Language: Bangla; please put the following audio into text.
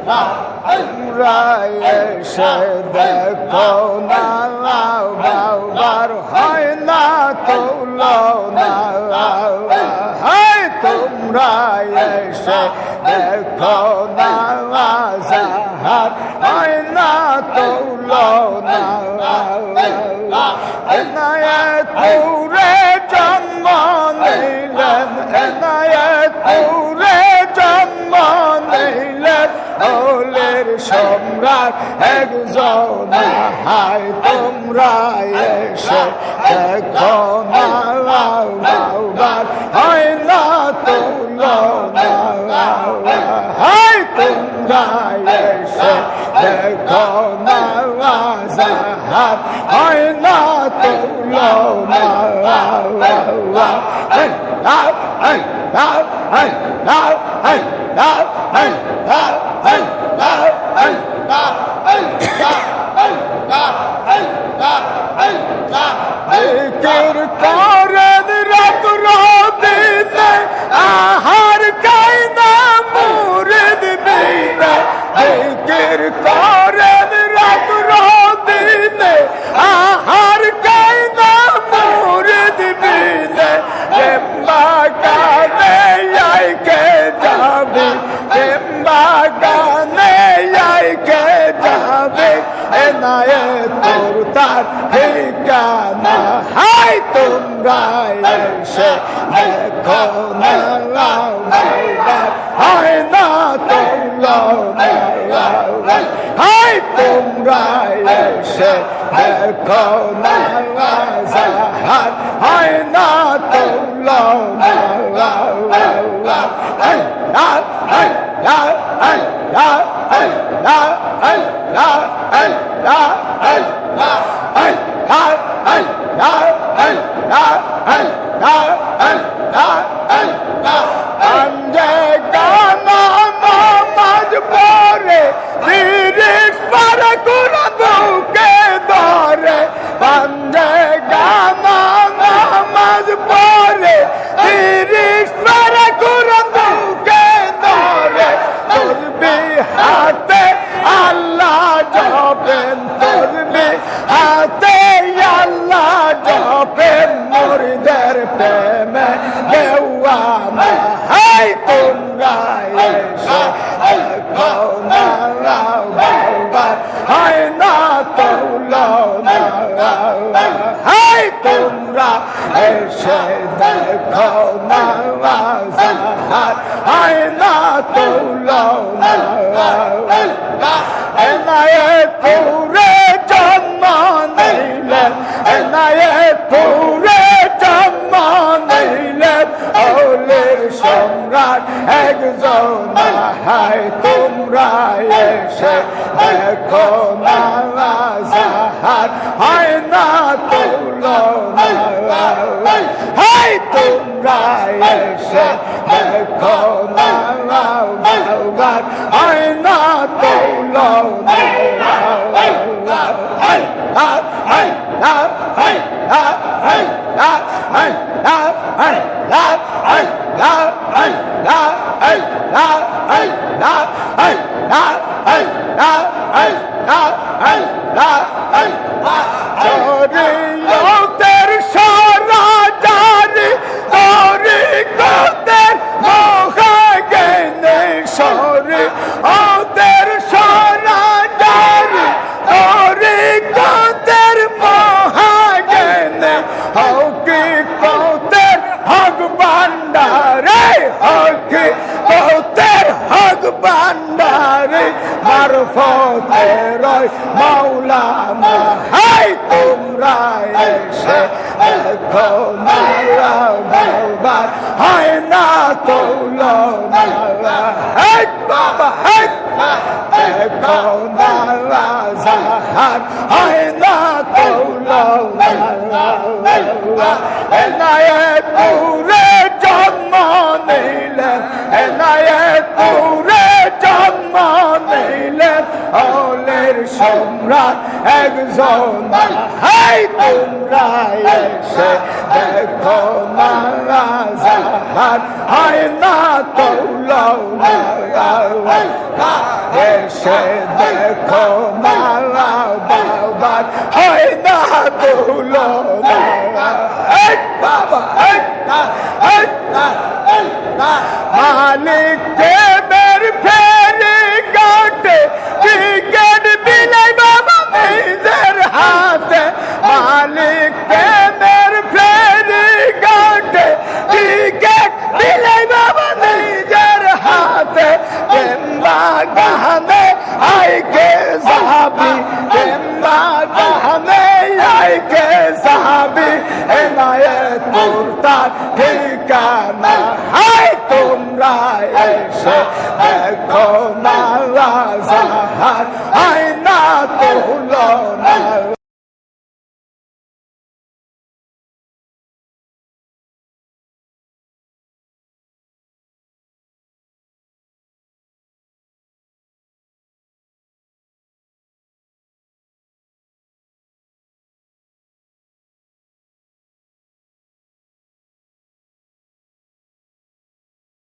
তোমরা এসে দেখো না বাবার হয় না তুলনা তোমরা এসে দেখো না যাহার হয় না তুলনা এনায়েতুরে জন্ম নিলেন এনায়েতুরে জন্ম নিলেন ওলের সম্রাট একজন হায় তোমরা এসে দেখো না বাবার হয় না তুলনা হায় তোমরা এসে দেখো না যাহার হয় না তুলনা করেন রাত দিনে আহার কায়না মুরিদ বিনে জিকির করেন রাত দিনে আহার কায়না মুরিদ বিনে বাগানে আইকে যাবে বাগানে আইকে যাবে এনায়েতুর তার ঠিকানা হাই তোমরা এসে দেখো না বাবার হয় না তুলনা হাই তোমরা এসে দেখো না যাহার হয় না তুলনা আঞ্জে গানা নামাজ পড়ে তিরিশ পার কোরআন বুকে ধরে আঞ্জে গানা নামাজ পড়ে তিরিশ পার কোরআন বুকে ধরে তসবি হাতে আল্লাহ জপেন তসবি হাতে আল্লাহ জপেন মুরিদের প্রেমে দেওয়ানা হাই তোমরা এসে দেখো না বাবার হয় না তুলনা হাই তোমরা এসে দেখো না যাহার হয় না তুলনা এনায়েতুরে জন্ম নিলেন এনায়েতুরে জন্ম নিলেন ওলের সম্রাট একজন হায় তোমরা এসে দেখো না যাহার হয় না তুলনা হায় তোমরা এসে দেখো না বাবার হয় না তুলনা শরীয়তের সারা জারি তরিকতের মহাজ্ঞানে শরীয়তের সারা জারি তরিকতের মহাজ্ঞানে হকিকতের হক ভান্ডারে হকিকতের হক ভান্ডারে মারফতের মাওলানা হাই তোমরা এসে দেখো না বাবার হয় না তুলনা হাই বাবা হাই দেখো না যাহার হয় না তুলনা এনায়েতুরে জন্ম নিলেন এনায়েতুরে জন্ম নিলেন ওলের সম্রাট একজন হাই তোমরা এসে দেখো না যাহার হয় না তুলনা এসে দেখো মালা বাবার হয় না তুলনা এই বাবা এই মালিক প্রেমের ফেরি কাটে টিকেট বিলাই বাবা নিজের হাতে মালিক প্রেমের ফেরি কাটে টিকেট বিলাই বাবা নিজের হাতে প্রেমা গানে আইকে সাহাবি প্রেমা গানে আইকে সাহাবি এনায়েত মুরতাদ ঠিকানা হাই তোমরা এসে দেখো মালা জাহার আয়না তুলনা